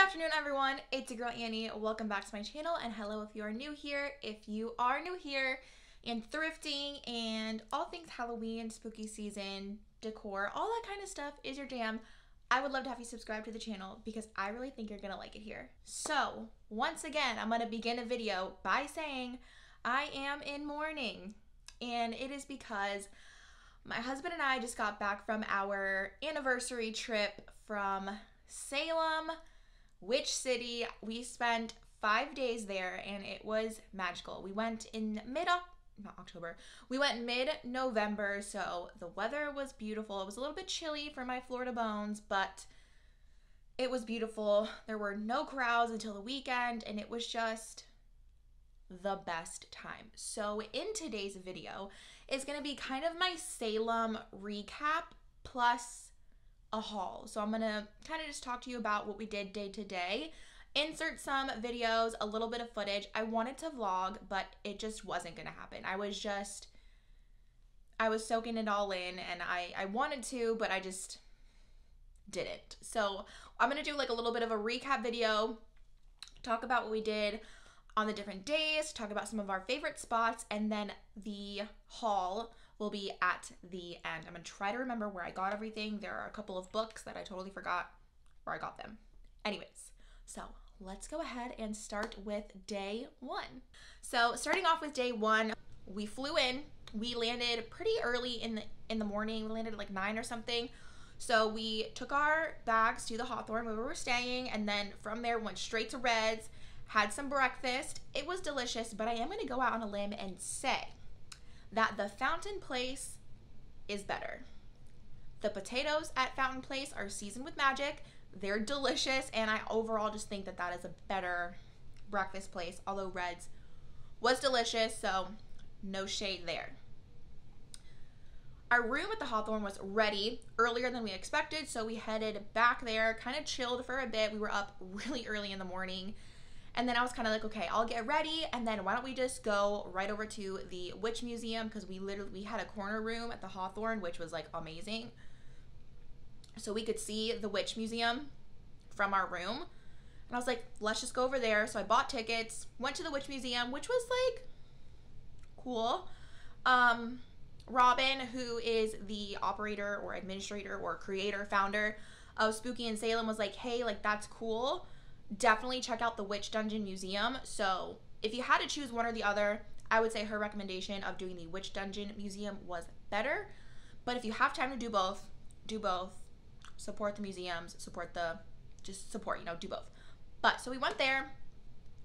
afternoon, everyone. It's your girl Annie. Welcome back to my channel, and hello if you are new here. If you are new here and thrifting and all things Halloween, spooky season, decor, all that kind of stuff is your jam, I would love to have you subscribe to the channel because I really think you're gonna like it here. So once again, I'm gonna begin a video by saying I am in mourning, and it is because my husband and I just got back from our anniversary trip from Salem, Witch City. We spent 5 days there and it was magical. We went in mid-November, so the weather was beautiful. It was a little bit chilly for my Florida bones, but it was beautiful. There were no crowds until the weekend and it was just the best time. So in today's video is going to be kind of my Salem recap plus a haul. So I'm gonna kind of just talk to you about what we did day to day, insert some videos, a little bit of footage. I wanted to vlog, but it just wasn't gonna happen. I was soaking it all in, and I wanted to, but I just didn't. So I'm gonna do like a little bit of a recap video, talk about what we did on the different days, talk about some of our favorite spots, and then the haul will be at the end. I'm gonna try to remember where I got everything. There are a couple of books that I totally forgot where I got them. Anyways, so let's go ahead and start with day one. So starting off with day one, we flew in. We landed pretty early in the morning. We landed at like 9 or something. So we took our bags to the Hawthorne where we were staying, and then from there went straight to Red's, had some breakfast. It was delicious, but I am gonna go out on a limb and say that the Fountain Place is better. The potatoes at Fountain Place are seasoned with magic. They're delicious, and I overall just think that that is a better breakfast place, although Red's was delicious, so no shade there. Our room at the Hawthorne was ready earlier than we expected, so we headed back there, kind of chilled for a bit. We were up really early in the morning. And then I was kind of like, okay, I'll get ready, and then why don't we just go right over to the Witch Museum, because we had a corner room at the Hawthorne, which was like amazing. So we could see the Witch Museum from our room. And I was like, let's just go over there. So I bought tickets, went to the Witch Museum, which was like cool. Robin, who is the operator or administrator or creator, founder of Spooky in Salem, was like, hey, like that's cool. Definitely check out the Witch Dungeon Museum. So if you had to choose one or the other, I would say her recommendation of doing the Witch Dungeon Museum was better. But if you have time to do both, do both. Support the museums, do both. But so we went there.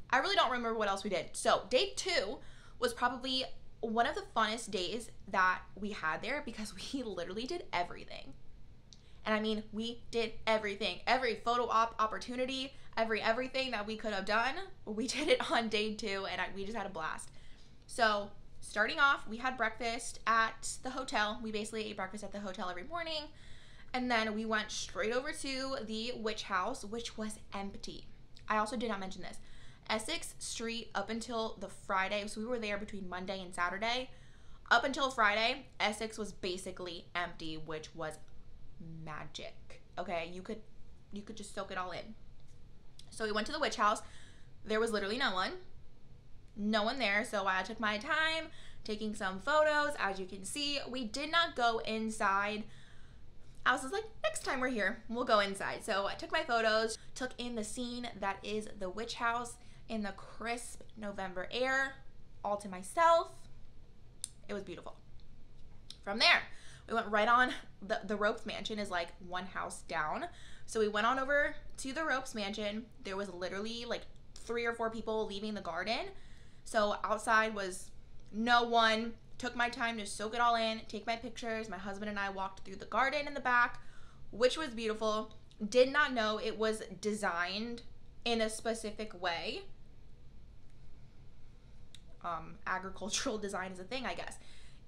I really don't remember what else we did. So day 2 was probably one of the funnest days that we had there because we literally did everything. And I mean, we did everything. Every photo op opportunity, everything that we could have done, we did it on day 2, and we just had a blast. So starting off, we had breakfast at the hotel. We basically ate breakfast at the hotel every morning. And then we went straight over to the witch house, which was empty. I also did not mention this. Essex Street up until the Friday, so we were there between Monday and Saturday. Up until Friday, Essex was basically empty, which was magic. Okay, you could just soak it all in. So we went to the witch house. There was literally no one there, so I took my time taking some photos. As you can see, we did not go inside. I was just like, next time we're here, we'll go inside. So I took my photos, took in the scene that is the witch house in the crisp November air, all to myself. It was beautiful. From there, we went right on. The Ropes Mansion is like one house down. So we went on over to the Ropes Mansion. There was literally like 3 or 4 people leaving the garden. So outside was no one. Took my time to soak it all in, take my pictures. My husband and I walked through the garden in the back, which was beautiful. Did not know it was designed in a specific way. Agricultural design is a thing, I guess.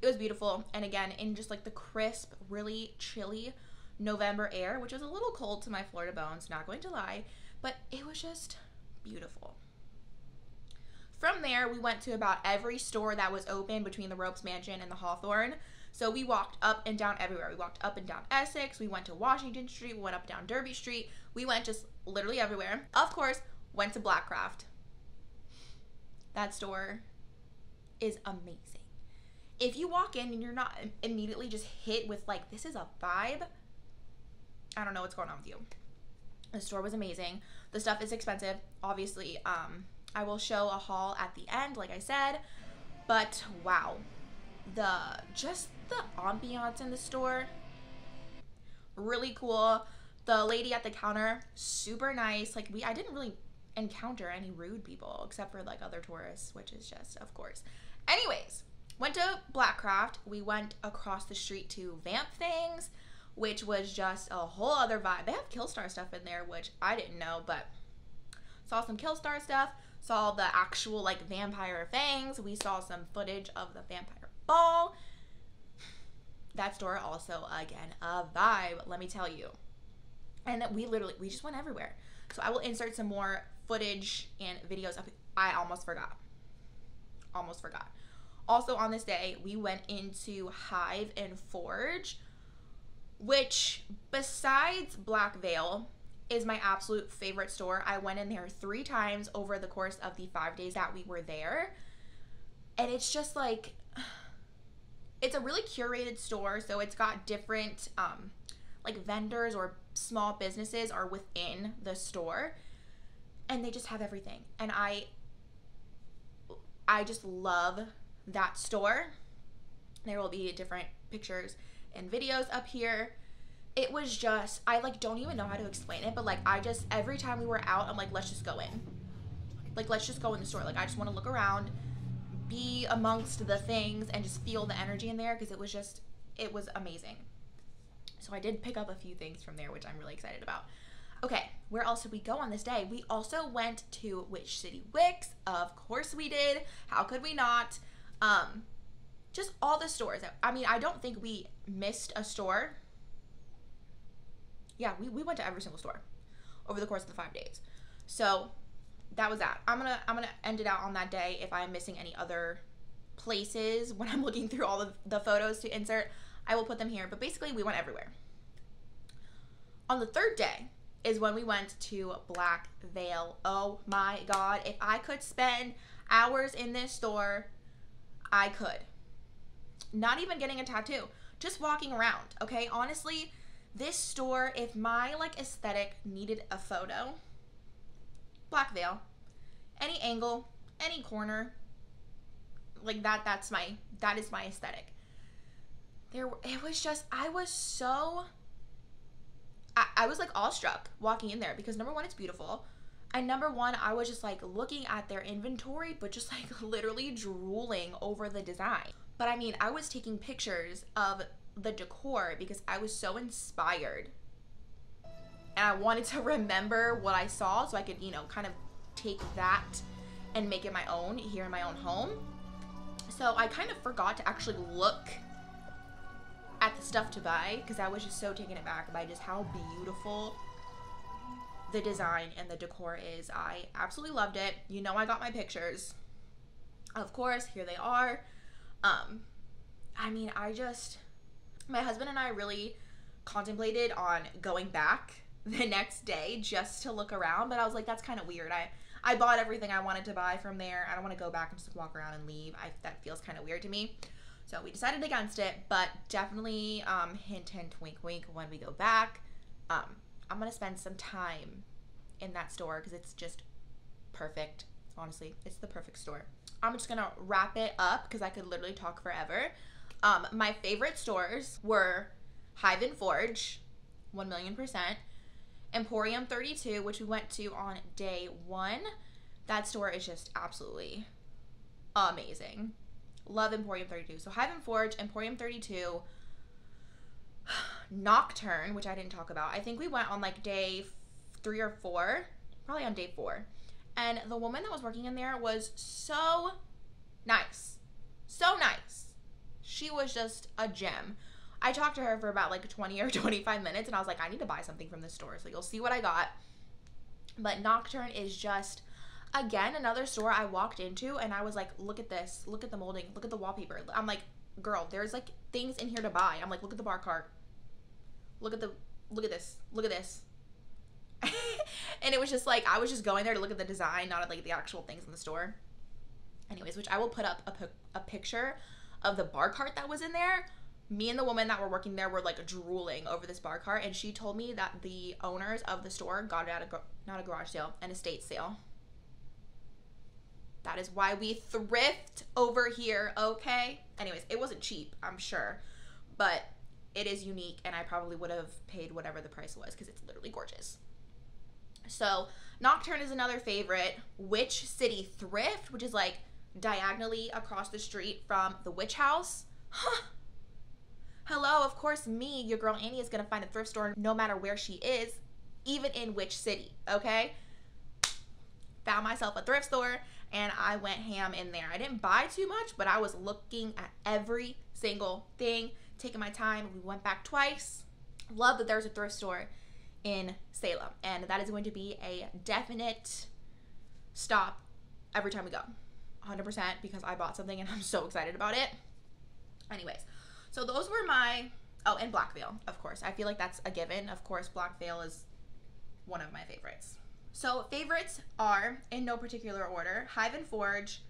It was beautiful, and again, in just like the crisp, really chilly November air, which was a little cold to my Florida bones, not going to lie, but it was just beautiful. From there, we went to about every store that was open between the Ropes Mansion and the Hawthorne. So we walked up and down everywhere. We walked up and down Essex. We went to Washington Street. We went up and down Derby Street. We went just literally everywhere. Of course, went to Blackcraft. That store is amazing. If you walk in and you're not immediately just hit with like, this is a vibe, I don't know what's going on with you. The store was amazing. The stuff is expensive, obviously. I will show a haul at the end, like I said, but wow. The ambiance in the store, really cool. The lady at the counter, super nice. Like I didn't really encounter any rude people except for like other tourists, which is just, of course. Anyways, went to Blackcraft. We went across the street to Vamp Things, which was just a whole other vibe. They have Killstar stuff in there, which I didn't know, but saw some Killstar stuff, saw the actual like vampire fangs. We saw some footage of the vampire ball. That store also, again, a vibe, let me tell you. And we just went everywhere. So I will insert some more footage and videos up. I almost forgot. Also on this day, we went into Hive and Forge, which besides Black Veil is my absolute favorite store. I went in there 3 times over the course of the 5 days that we were there. And it's just like, it's a really curated store. So it's got different like vendors or small businesses are within the store. And they just have everything. And I just love that store. There will be different pictures and videos up here. It was just, I like don't even know how to explain it, but like every time we were out, I'm like, let's just go in. Like, let's just go in the store. Like, I just want to look around, be amongst the things, and just feel the energy in there, because it was amazing. So I did pick up a few things from there, which I'm really excited about. Okay, where else did we go on this day? We also went to Witch City Wicks. Of course we did. How could we not? Just all the stores. I mean, I don't think we missed a store. Yeah, we went to every single store over the course of the 5 days. So that was that. I'm gonna end it out on that day. If I'm missing any other places when I'm looking through all of the photos to insert, I will put them here. But basically, we went everywhere. On the 3rd day is when we went to Black Veil. Oh my God. If I could spend hours in this store, I could. Not even getting a tattoo, just walking around, okay? Honestly, this store, if my like aesthetic needed a photo, Black Veil, any angle, any corner, like that is my aesthetic. It was just, I was like awestruck walking in there, because number one, it's beautiful. And number one, I was just like looking at their inventory, but just like literally drooling over the design. But I mean, I was taking pictures of the decor because I was so inspired. And I wanted to remember what I saw so I could, kind of take that and make it my own here in my own home. So I kind of forgot to actually look at the stuff to buy, because I was just so taken aback by just how beautiful the design and the decor is. I absolutely loved it. I got my pictures. Of course, here they are. I mean, my husband and I really contemplated on going back the next day just to look around, but I was like, that's kind of weird. I bought everything I wanted to buy from there. I don't want to go back and just walk around and leave. That feels kind of weird to me. So we decided against it, but definitely, hint, hint, wink, wink, when we go back, I'm going to spend some time in that store because it's just perfect. Honestly, it's the perfect store. I'm just going to wrap it up because I could literally talk forever. My favorite stores were Hive and Forge, 1,000,000%. Emporium 32, which we went to on day 1. That store is just absolutely amazing. Love Emporium 32. So Hive and Forge, Emporium 32, Nocturne, which I didn't talk about. I think we went on like day 3 or 4, probably on day 4. And the woman that was working in there was so nice. So nice. She was just a gem. I talked to her for about like 20 or 25 minutes and I was like, I need to buy something from this store. So you'll see what I got. But Nocturne is just, again, another store I walked into and I was like, look at this. Look at the molding. Look at the wallpaper. I'm like, girl, there's things in here to buy. I'm like, look at the bar cart. Look at this. Look at this. And it was just like, I was just going there to look at the design, not at like the actual things in the store. Anyways, which I will put up a picture of the bar cart that was in there. Me and the woman that were working there were like drooling over this bar cart, and she told me that the owners of the store got it at not a garage sale, an estate sale. That is why we thrift over here, okay? Anyways, it wasn't cheap, I'm sure, but it is unique, and I probably would have paid whatever the price was because it's literally gorgeous. So Nocturne is another favorite. Witch City Thrift, which is like diagonally across the street from the Witch House. Huh. Hello, of course me, your girl Annie, is gonna find a thrift store no matter where she is, even in Witch City, okay? Found myself a thrift store and I went ham in there. I didn't buy too much, but I was looking at every single thing, taking my time. We went back twice. Love that there's a thrift store in Salem, and that is going to be a definite stop every time we go, 100%, because I bought something and I'm so excited about it. Anyways, so those were my, oh, and Blackvale, of course. I feel like that's a given. Of course, Blackvale is one of my favorites. So favorites are, in no particular order, Hive and Forge,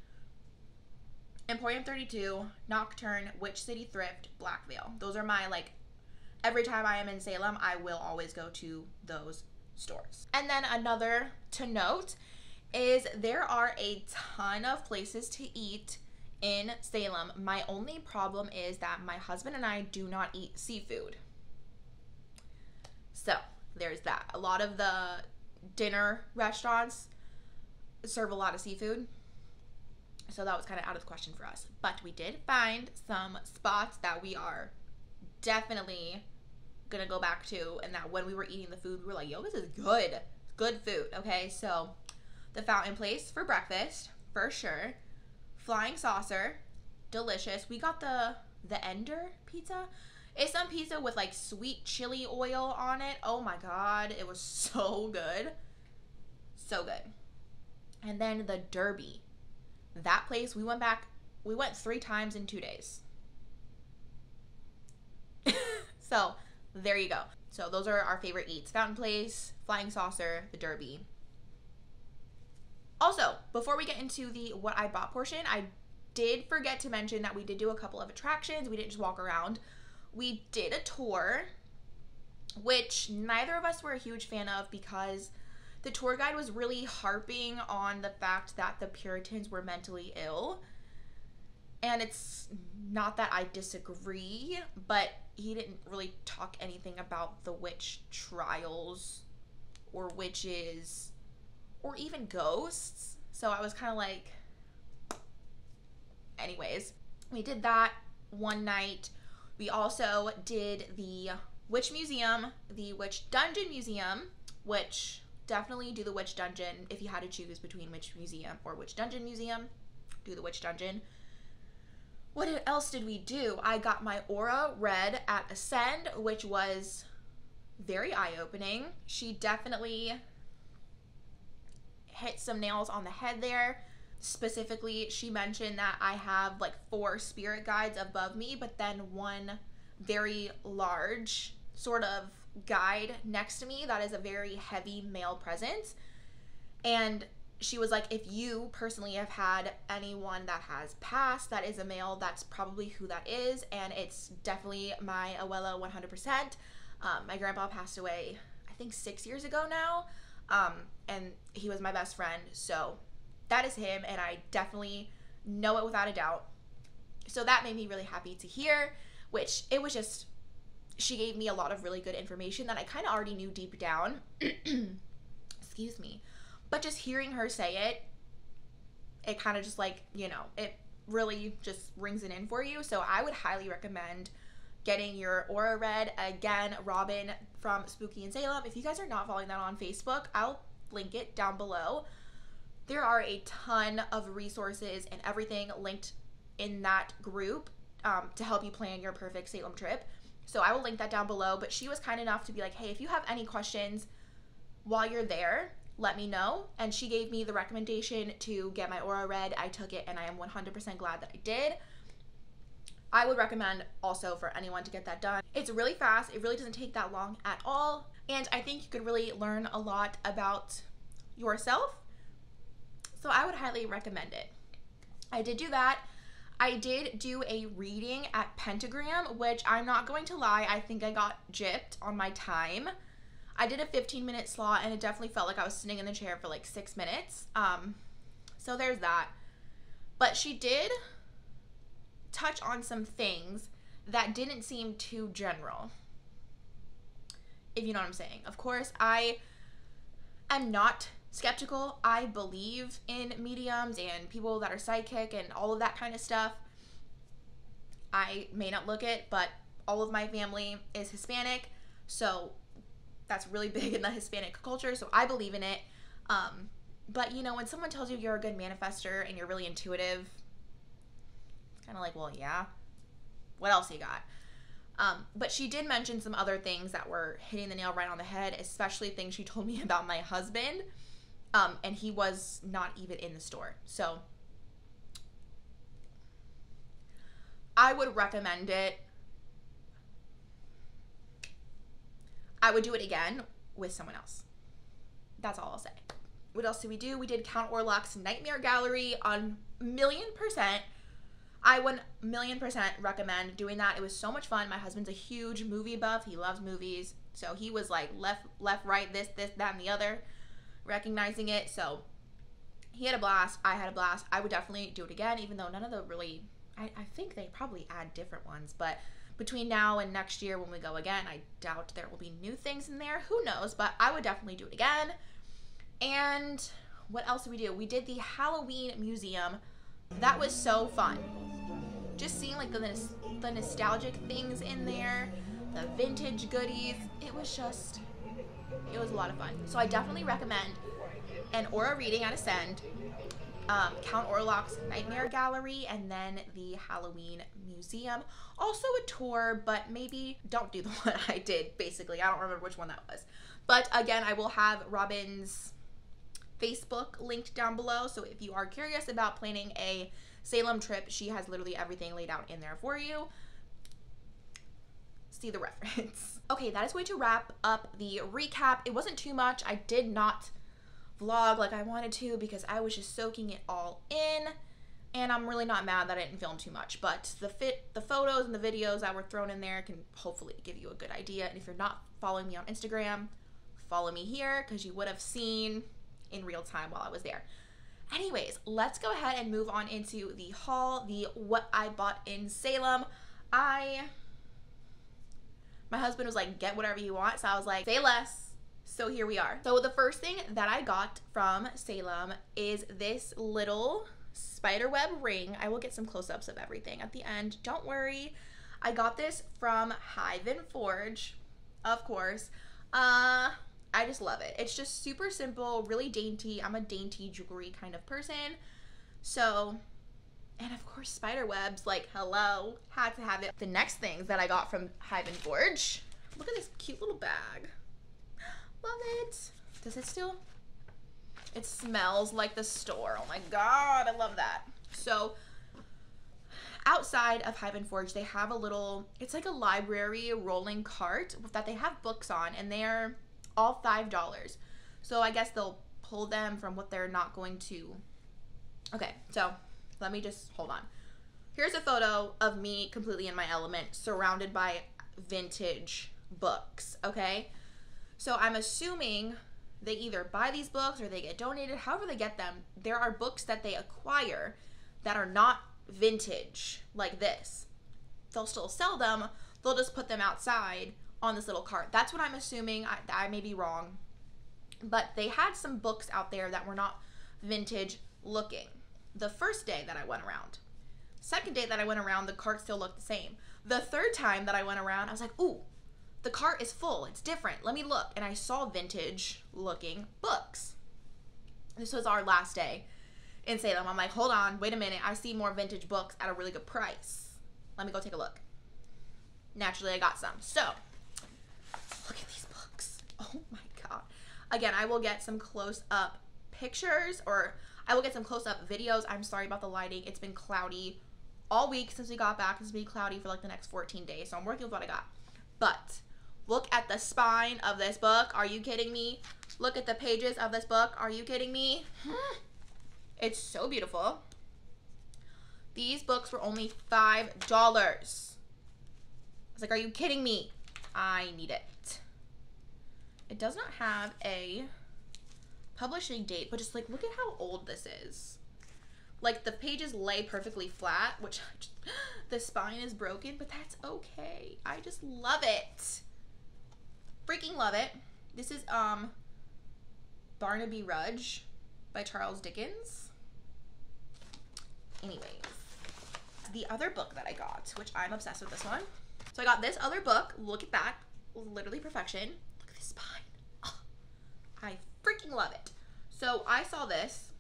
Emporium 32, Nocturne, Witch City Thrift, Blackvale. Those are my, like, every time I am in Salem, I will always go to those stores. And then another to note is there are a ton of places to eat in Salem. My only problem is that my husband and I do not eat seafood. So there's that. A lot of the dinner restaurants serve a lot of seafood, so that was kind of out of the question for us. But we did find some spots that we are definitely gonna go back to, and that when we were eating the food, we were like, yo, this is good food. Okay, so the Fountain Place for breakfast for sure. Flying Saucer, delicious. We got the Ender pizza. It's some pizza with like sweet chili oil on it. Oh my god, it was so good. So good. And then the Derby. That place, we went 3 times in 2 days. So there you go. So those are our favorite eats. Fountain Place, Flying Saucer, the Derby. Also, before we get into the what I bought portion, I did forget to mention that we did do a couple of attractions. We didn't just walk around. We did a tour, which neither of us were a huge fan of because the tour guide was really harping on the fact that the Puritans were mentally ill. And it's not that I disagree, but he didn't really talk anything about the witch trials or witches or even ghosts. So I was kind of like, anyways, we did that one night. We also did the Witch Museum, the Witch Dungeon Museum, which definitely do the Witch Dungeon. If you had to choose between Witch Museum or Witch Dungeon Museum, do the Witch Dungeon. What else did we do? I got my aura read at Ascend, which was very eye-opening. She definitely hit some nails on the head there. Specifically, she mentioned that I have like 4 spirit guides above me, but then one very large sort of guide next to me that is a very heavy male presence. And she was like, if you personally have had anyone that has passed that is a male, that's probably who that is. And it's definitely my Abuela 100%. My grandpa passed away, I think 6 years ago now. And he was my best friend. So that is him, and I definitely know it without a doubt. So that made me really happy to hear, which it was just, she gave me a lot of really good information that I kind of already knew deep down. Excuse me. But just hearing her say it, it kind of just like, you know, it really just rings it in for you. So I would highly recommend getting your aura read. Again, Robin from Spooky in Salem. If you guys are not following that on Facebook, I'll link it down below. There are a ton of resources and everything linked in that group to help you plan your perfect Salem trip. So I will link that down below. But she was kind enough to be like, hey, if you have any questions while you're there, let me know. And she gave me the recommendation to get my aura read. I took it and I am 100% glad that I did. I would recommend also for anyone to get that done. It's really fast. It really doesn't take that long at all. And I think you could really learn a lot about yourself. So I would highly recommend it. I did do that. I did do a reading at Pentagram, which I'm not going to lie, I think I got gypped on my time. I did a 15-minute slot and it definitely felt like I was sitting in the chair for like 6 minutes. So there's that. But she did touch on some things that didn't seem too general, if you know what I'm saying. Of course, I am not skeptical. I believe in mediums and people that are psychic and all of that kind of stuff. I may not look it, but all of my family is Hispanic, so that's really big in the Hispanic culture, so I believe in it. But you know, when someone tells you you're a good manifester and you're really intuitive, it's kind of like, well, yeah, what else you got? But she did mention some other things that were hitting the nail right on the head, especially things she told me about my husband. And he was not even in the store. So I would recommend it. I would do it again with someone else. That's all I'll say. What else did we do? We did Count Orlok's Nightmare Gallery on 1,000,000%. I would 1,000,000% recommend doing that. It was so much fun. My husband's a huge movie buff. He loves movies. So he was like left, right, this, that, and the other, recognizing it. So he had a blast. I had a blast. I would definitely do it again, even though none of the really, I think they probably add different ones. But between now and next year when we go again, I doubt there will be new things in there. Who knows? But I would definitely do it again. And what else did we do? We did the Halloween museum. That was so fun. Just seeing like the nostalgic things in there, the vintage goodies. It was a lot of fun. So I definitely recommend an aura reading at Ascend, Count Orlok's Nightmare Gallery, and then the Halloween museum. Also a tour, but maybe don't do the one I did, basically. I don't remember which one that was. But again, I will have Robin's Facebook linked down below, so if you are curious about planning a Salem trip, she has literally everything laid out in there for you. See the reference. Okay, that is going to wrap up the recap. It wasn't too much. I did not vlog like I wanted to because I was just soaking it all in, and I'm really not mad that I didn't film too much, but the photos and the videos that were thrown in there can hopefully give you a good idea. And if you're not following me on Instagram, follow me here because you would have seen in real time while I was there. Anyways, let's go ahead and move on into the haul, the what I bought in Salem. My husband was like, get whatever you want, so I was like, say less. So here we are. So the first thing that I got from Salem is this little spiderweb ring. I will get some close-ups of everything at the end, don't worry. I got this from Hive and Forge, of course. I just love it. It's just super simple, really dainty. I'm a dainty jewelry kind of person. So, and of course spider webs, like hello, had to have it. The next things that I got from Hive and Forge, look at this cute little bag. Love it. Does it still? It smells like the store. Oh my God, I love that. So outside of Hive and Forge, they have a little, it's like a library rolling cart that they have books on, and they're all $5. So I guess they'll pull them from what they're not going to. Okay, so let me just hold on. Here's a photo of me completely in my element, surrounded by vintage books, okay? So I'm assuming they either buy these books or they get donated, however they get them. There are books that they acquire that are not vintage like this. They'll still sell them, they'll just put them outside on this little cart. That's what I'm assuming. I may be wrong, but they had some books out there that were not vintage looking the first day that I went around. Second day that I went around, the cart still looked the same. The third time that I went around, I was like, ooh, the cart is full, it's different, let me look. And I saw vintage looking books. This was our last day in Salem. I'm like, hold on, wait a minute, I see more vintage books at a really good price. Let me go take a look. Naturally, I got some. So look at these books. Oh my God. Again, I will get some close-up pictures, or I will get some close-up videos. I'm sorry about the lighting. It's been cloudy all week since we got back. It's gonna be cloudy for like the next 14 days, so I'm working with what I got. But look at the spine of this book. Are you kidding me? Look at the pages of this book. Are you kidding me? It's so beautiful. These books were only $5. I was like, are you kidding me? I need it. It does not have a publishing date, but just like, look at how old this is. Like, the pages lay perfectly flat, which the spine is broken, but that's okay. I just love it. Freaking love it. This is Barnaby Rudge by Charles Dickens. Anyways, the other book that I got, which I'm obsessed with this one. So I got this other book. Look at that. Literally perfection. Look at this spine. Oh, I freaking love it. So I saw this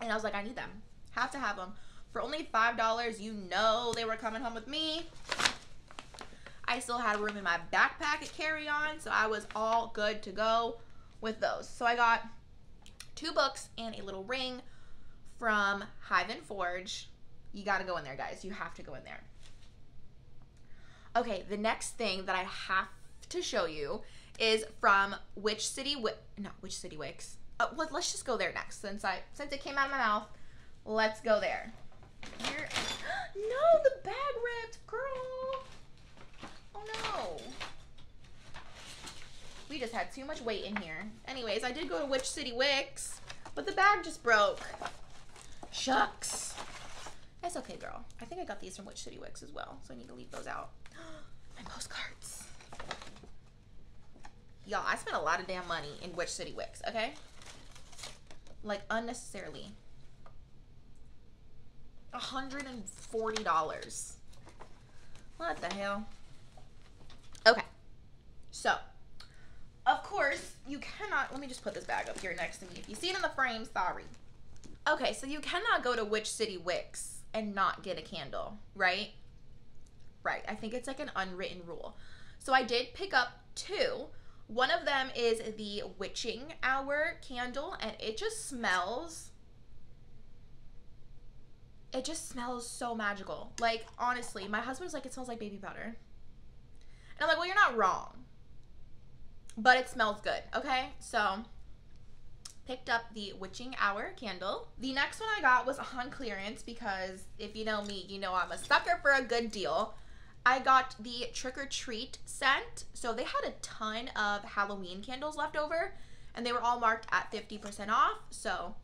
and I was like, I need them. Have to have them. For only $5, you know they were coming home with me. I still had room in my backpack at carry-on, so I was all good to go with those. So I got 2 books and a little ring from Hive and Forge. You gotta go in there, guys. You have to go in there. Okay, the next thing that I have to show you is from Witch City Wicks. Let's just go there next. Since it came out of my mouth, let's go there. Here. No, the bag ripped, girl. Oh no. We just had too much weight in here. Anyways, I did go to Witch City Wicks, but the bag just broke. Shucks. That's okay, girl. I think I got these from Witch City Wicks as well, so I need to leave those out. My postcards. Y'all, I spent a lot of damn money in Witch City Wicks, okay? Like, unnecessarily. $140. What the hell? Okay. So, of course, you cannot... Let me just put this bag up here next to me. If you see it in the frame, sorry. Okay, so you cannot go to Witch City Wicks and not get a candle, right? Right. I think it's like an unwritten rule. So I did pick up 2. One of them is the Witching Hour candle, and it just smells so magical. Like, honestly, my husband was like, it smells like baby powder. And I'm like, well, you're not wrong. But it smells good, okay? So, picked up the Witching Hour candle. The next one I got was on clearance because if you know me, you know I'm a sucker for a good deal. I got the Trick or Treat scent. So they had a ton of Halloween candles left over and they were all marked at 50% off. So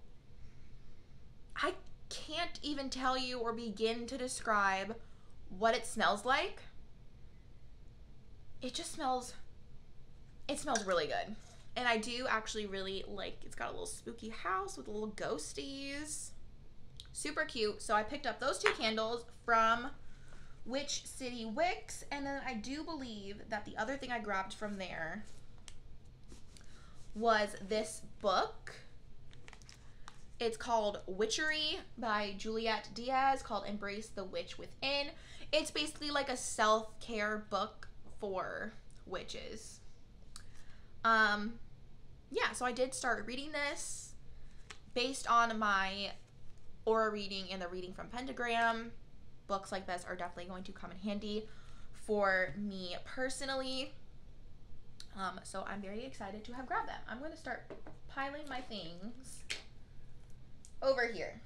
I can't even tell you or begin to describe what it smells like. It smells really good. And I do actually really like, it's got a little spooky house with little ghosties. Super cute. So I picked up those 2 candles from Witch City Wicks, and then I do believe that the other thing I grabbed from there was this book. It's called Witchery by Juliet Diaz, called Embrace the Witch Within. It's basically like a self-care book for witches. Yeah, so I did start reading this based on my aura reading and the reading from Pentagram. Books like this are definitely going to come in handy for me personally. So I'm very excited to have grabbed them. I'm going to start piling my things over here.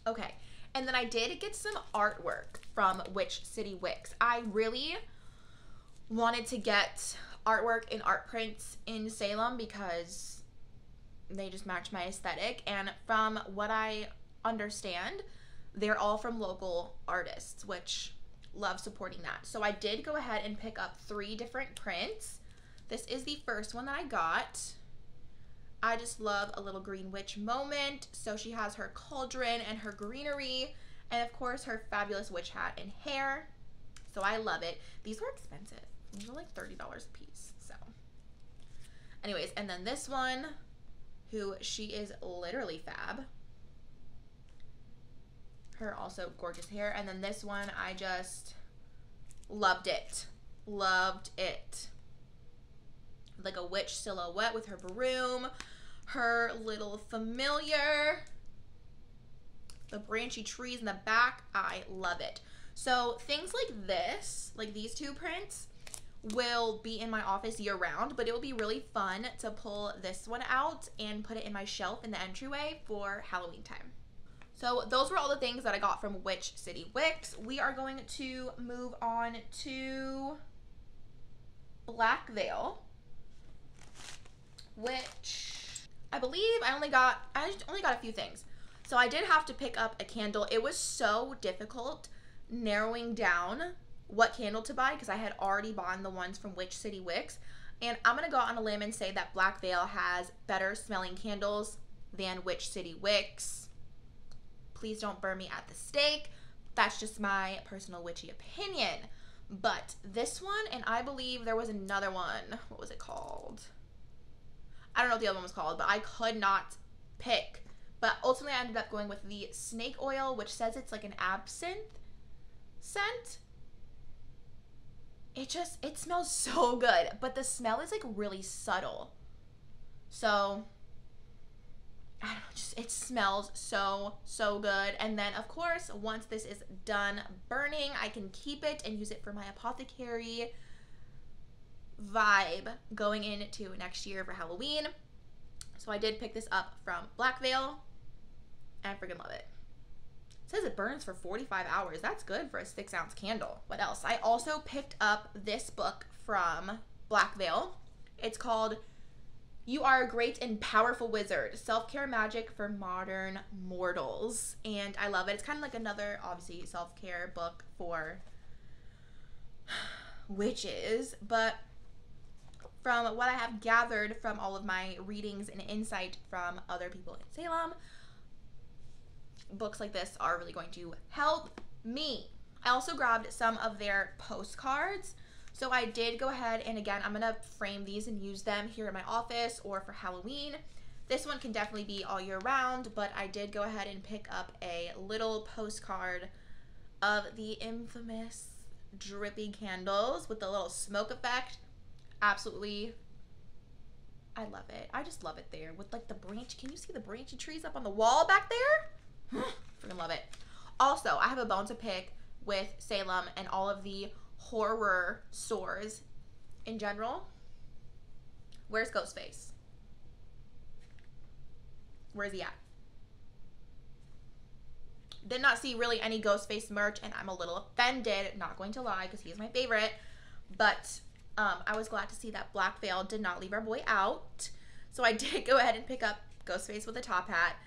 Okay, and then I did get some artwork from Witch City Wicks. I really wanted to get artwork and art prints in Salem because they just match my aesthetic, and from what I understand, they're all from local artists, which love supporting that. So I did go ahead and pick up 3 different prints. This is the first one that I got. I just love a little green witch moment. So she has her cauldron and her greenery, and of course her fabulous witch hat and hair. So I love it. These were expensive. These were like $30 a piece. So anyways, and then this one, who she is literally fab. Her also gorgeous hair. And then this one, I just loved it. Loved it. Like a witch silhouette with her broom, her little familiar. The branchy trees in the back, I love it. So things like this, like these two prints, will be in my office year round, but it will be really fun to pull this one out and put it in my shelf in the entryway for Halloween time. So those were all the things that I got from Witch City Wicks. We are going to move on to Black Veil, which I believe I only got a few things. So I did have to pick up a candle. It was so difficult narrowing down what candle to buy because I had already bought the ones from Witch City Wicks. And I'm going to go out on a limb and say that Black Veil has better smelling candles than Witch City Wicks. Please don't burn me at the stake. That's just my personal witchy opinion. But this one, and I believe there was another one. What was it called? I don't know what the other one was called, but I could not pick. But ultimately, I ended up going with the snake oil, which says it's like an absinthe scent. It smells so good, but the smell is like really subtle. So I don't know, it smells so good. And then of course, once this is done burning, I can keep it and use it for my apothecary vibe going into next year for Halloween. So I did pick this up from Black Veil and I freaking love it. It says it burns for 45 hours. That's good for a 6-ounce candle. What else? I also picked up this book from Black Veil. It's called You Are a Great and Powerful Wizard, Self-Care Magic for Modern Mortals. And I love it. It's kind of like another, obviously, self-care book for witches. But from what I have gathered from all of my readings and insight from other people in Salem, books like this are really going to help me. I also grabbed some of their postcards. So I did go ahead and again, I'm gonna frame these and use them here in my office or for Halloween. This one can definitely be all year round, but I did go ahead and pick up a little postcard of the infamous drippy candles with the little smoke effect. Absolutely, I love it. I just love it there with like the branch. Can you see the branchy trees up on the wall back there? Freaking love it. Also, I have a bone to pick with Salem and all of the horror stores in general. Where's Ghostface? Where's he at? Did not see really any Ghostface merch and I'm a little offended, not going to lie, because he is my favorite. But I was glad to see that Black Veil did not leave our boy out. So I did go ahead and pick up Ghostface with a top hat,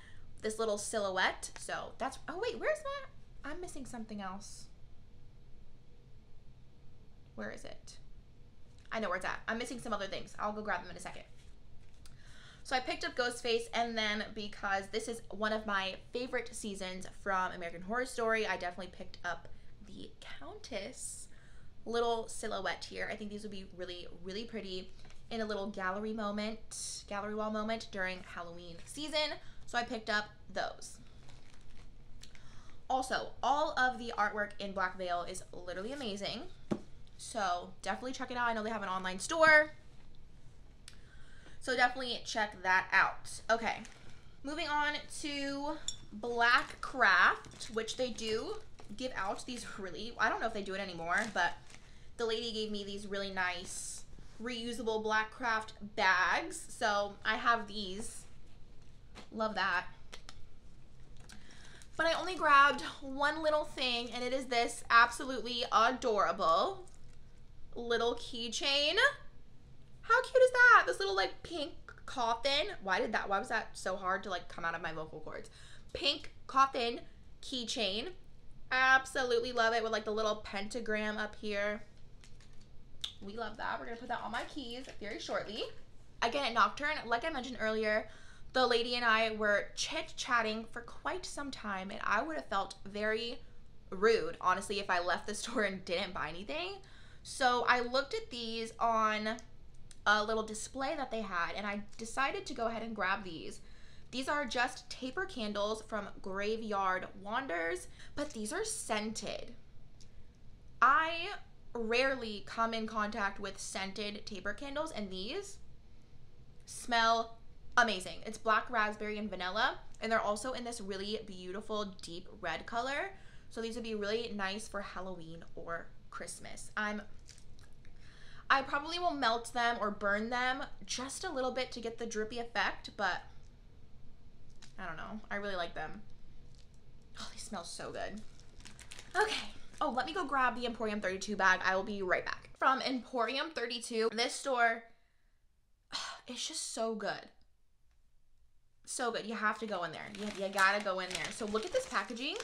this little silhouette. So that's, oh wait, where's my, I'm missing something else. Where is it? I know where it's at. I'm missing some other things. I'll go grab them in a second. So I picked up Ghostface, and then because this is one of my favorite seasons from American Horror Story, I definitely picked up the Countess little silhouette here. I think these would be really, really pretty in a little gallery wall moment during Halloween season. So I picked up those. Also, all of the artwork in Black Veil is literally amazing. So definitely check it out. I know they have an online store. So definitely check that out. Okay, moving on to Black Craft, which they do give out these really, I don't know if they do it anymore, but the lady gave me these really nice reusable Black Craft bags. So I have these. Love that. But I only grabbed one little thing, and it is this absolutely adorable little keychain. How cute is that? This little like pink coffin. Why was that so hard to like come out of my vocal cords? Pink coffin keychain. Absolutely love it with like the little pentagram up here. We love that. We're gonna put that on my keys very shortly. Again, at Nocturne, like I mentioned earlier, the lady and I were chit-chatting for quite some time, and I would have felt very rude, honestly, if I left the store and didn't buy anything. So I looked at these on a little display that they had, and I decided to go ahead and grab these. These are just taper candles from Graveyard Wanders, but these are scented. I rarely come in contact with scented taper candles, and these smell amazing. It's black raspberry and vanilla, and they're also in this really beautiful deep red color. So these would be really nice for Halloween or Christmas. I probably will melt them or burn them just a little bit to get the drippy effect, but I don't know. I really like them. Oh, they smell so good. Okay. Oh, let me go grab the Emporium 32 bag. I will be right back. From Emporium 32, this store, it's just so good. So good. You have to go in there. You gotta go in there. So look at this packaging.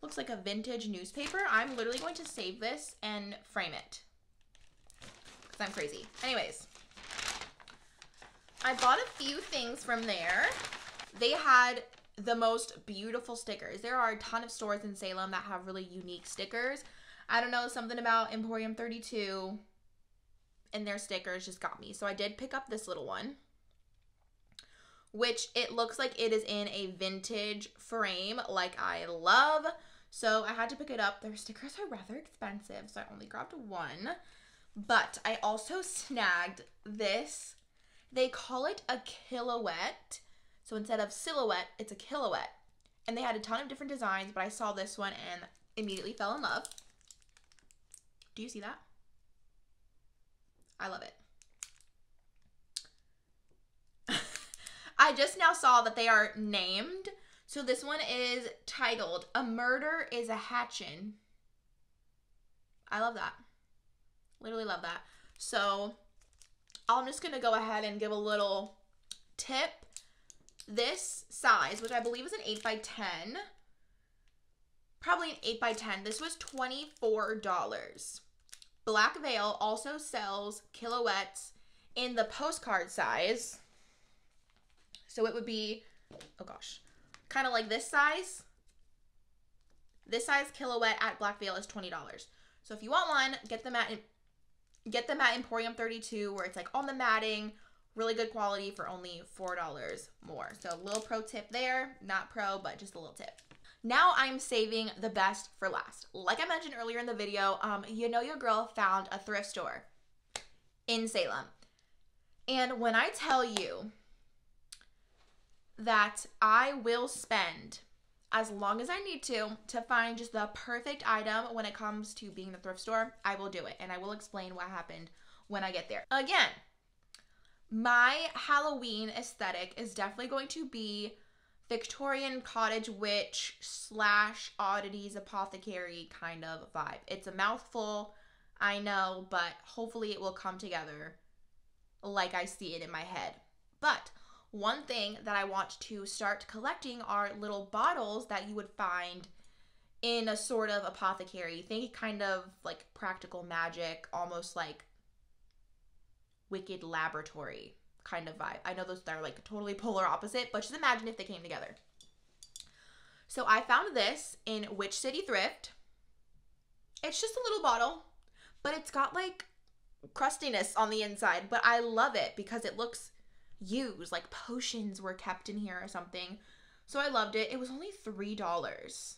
Looks like a vintage newspaper. I'm literally going to save this and frame it, because I'm crazy. Anyways, I bought a few things from there. They had the most beautiful stickers. There are a ton of stores in Salem that have really unique stickers. I don't know, something about Emporium 32 and their stickers just got me. So I did pick up this little one, which it looks like it is in a vintage frame like I love. So I had to pick it up. Their stickers are rather expensive, so I only grabbed one. But I also snagged this. They call it a kilowatt. So instead of silhouette, it's a kilowatt. And they had a ton of different designs, but I saw this one and immediately fell in love. Do you see that? I love it. I just now saw that they are named. So this one is titled, "A Murder is a Hatchin'." I love that. Literally love that. So I'm just going to go ahead and give a little tip. This size, which I believe is an 8x10, probably an 8x10. This was $24. Black Veil also sells kilowatts in the postcard size. So it would be, oh gosh, kind of like this size. This size kilowatt at Black Veil is $20. So if you want one, get them at Emporium 32, where it's like on the matting, really good quality for only $4 more. So a little pro tip there, not pro, but just a little tip. Now I'm saving the best for last. Like I mentioned earlier in the video, you know your girl found a thrift store in Salem. And when I tell you that I will spend as long as I need to find just the perfect item when it comes to being in the thrift store, I will do it. And I will explain what happened when I get there. Again, my Halloween aesthetic is definitely going to be Victorian cottage witch / oddities apothecary kind of vibe. It's a mouthful, I know, but hopefully it will come together like I see it in my head. But one thing that I want to start collecting are little bottles that you would find in a sort of apothecary. Think kind of like practical magic, almost like Wicked Laboratory kind of vibe. I know those are like totally polar opposite, but just imagine if they came together. So I found this in Witch City Thrift. It's just a little bottle, but it's got like crustiness on the inside, but I love it because it looks used, like potions were kept in here or something. So I loved it. It was only $3.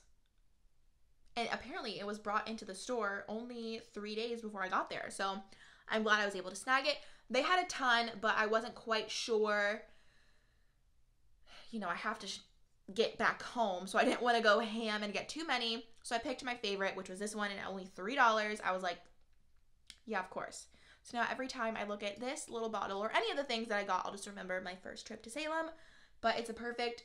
And apparently it was brought into the store only 3 days before I got there. So I'm glad I was able to snag it. They had a ton, but I wasn't quite sure. You know, I have to get back home, so I didn't want to go ham and get too many. So I picked my favorite, which was this one, and only $3. I was like, yeah, of course. So now every time I look at this little bottle or any of the things that I got, I'll just remember my first trip to Salem. But it's a perfect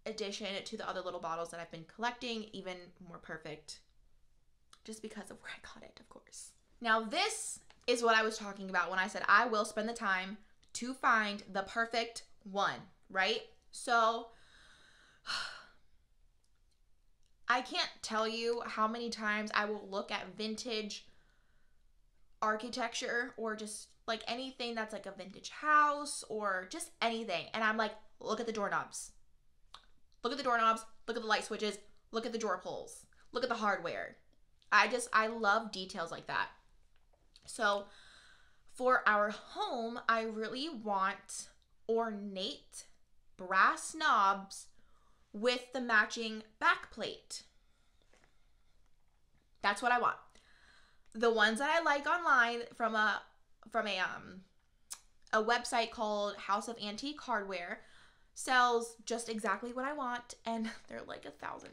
addition to the other little bottles that I've been collecting, even more perfect just because of where I got it, of course. Now this is what I was talking about when I said I will spend the time to find the perfect one, right? So I can't tell you how many times I will look at vintage architecture or just like anything that's like a vintage house or just anything, and I'm like, look at the doorknobs. Look at the doorknobs, look at the light switches, look at the drawer pulls, look at the hardware. I love details like that. So for our home, I really want ornate brass knobs with the matching backplate. That's what I want. The ones that I like online from a a website called House of Antique Hardware sells just exactly what I want, and they're like $1,000.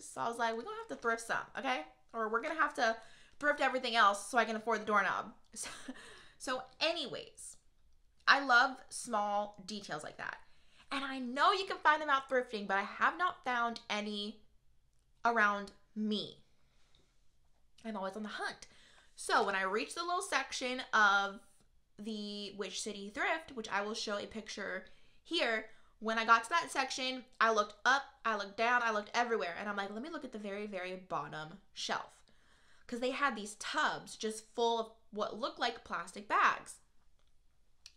So I was like, we're gonna have to thrift some, okay? Or we're gonna have to thrift everything else so I can afford the doorknob. So anyways, I love small details like that. And I know you can find them out thrifting, but I have not found any around me. I'm always on the hunt. So when I reached the little section of the Witch City Thrift, which I will show a picture here, when I got to that section, I looked up, I looked down, I looked everywhere, and I'm like, let me look at the very, very bottom shelf. Because they had these tubs just full of what looked like plastic bags.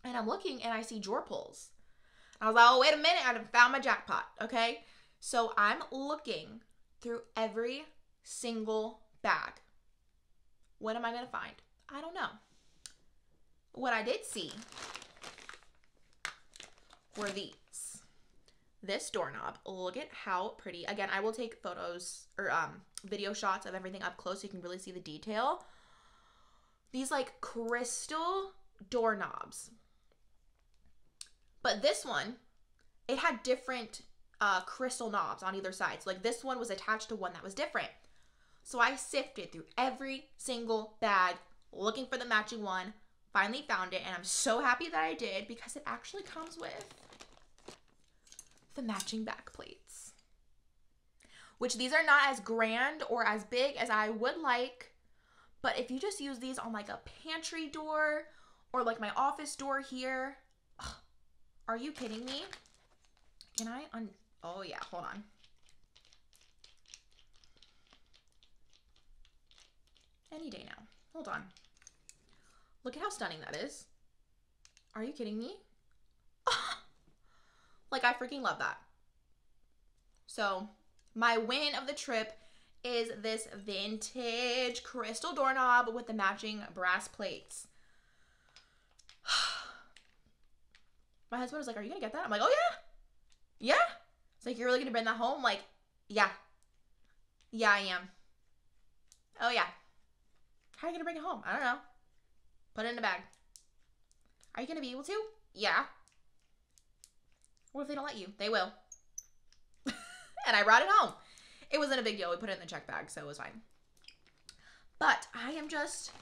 And I'm looking and I see drawer pulls. I was like, oh, wait a minute, I found my jackpot, okay? So I'm looking through every single bag. What am I going to find? I don't know. What I did see were these. This doorknob, look at how pretty. Again, I will take photos or video shots of everything up close so you can really see the detail. These like crystal doorknobs. But this one, it had different crystal knobs on either side. So like this one was attached to one that was different. So I sifted through every single bag looking for the matching one, finally found it, and I'm so happy that I did because it actually comes with the matching back plates. Which these are not as grand or as big as I would like, but if you just use these on like a pantry door or like my office door here, ugh, are you kidding me? Can I oh yeah, hold on. Any day now. Hold on. Look at how stunning that is. Are you kidding me? Like, I freaking love that. So, my win of the trip is this vintage crystal doorknob with the matching brass plates. My husband was like, are you gonna get that? I'm like, oh yeah. Yeah. It's like, you're really gonna bring that home? Like, yeah. Yeah, I am. Oh yeah. How are you gonna bring it home? I don't know. Put it in a bag. Are you gonna be able to? Yeah. What if they don't let you? They will. And I brought it home. It wasn't a big deal. We put it in the check bag, so it was fine. But I am just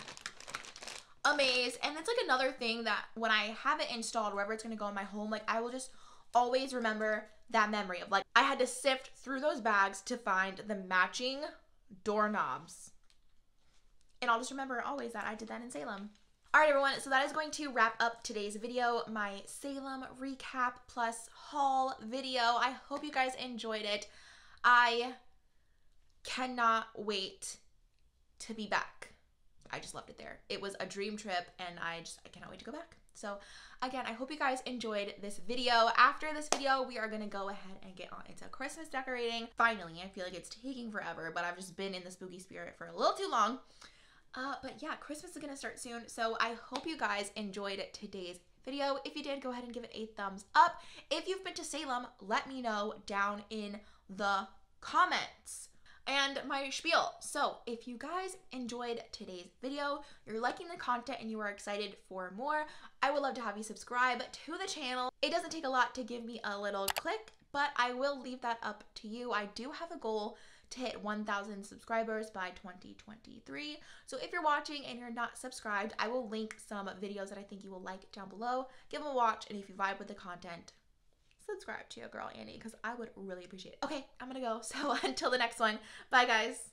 amazed. And it's like another thing that when I have it installed, wherever it's going to go in my home, like I will just always remember that memory of like, I had to sift through those bags to find the matching doorknobs. And I'll just remember always that I did that in Salem. All right, everyone, so that is going to wrap up today's video, my Salem recap plus haul video. I hope you guys enjoyed it. I cannot wait to be back. I just loved it there. It was a dream trip, and I cannot wait to go back. So again, I hope you guys enjoyed this video. After this video, we are going to go ahead and get on into Christmas decorating. Finally, I feel like it's taking forever, but I've just been in the spooky spirit for a little too long. But yeah, Christmas is gonna start soon, so I hope you guys enjoyed today's video. If you did, go ahead and give it a thumbs up. If you've been to Salem, let me know down in the comments. And my spiel. So if you guys enjoyed today's video, you're liking the content and you are excited for more, I would love to have you subscribe to the channel. It doesn't take a lot to give me a little click, but I will leave that up to you. I do have a goal to hit 1,000 subscribers by 2023. So if you're watching and you're not subscribed, I will link some videos that I think you will like down below. Give them a watch, and if you vibe with the content, subscribe to your girl Annie, because I would really appreciate it. Okay, I'm gonna go. So until the next one, bye guys.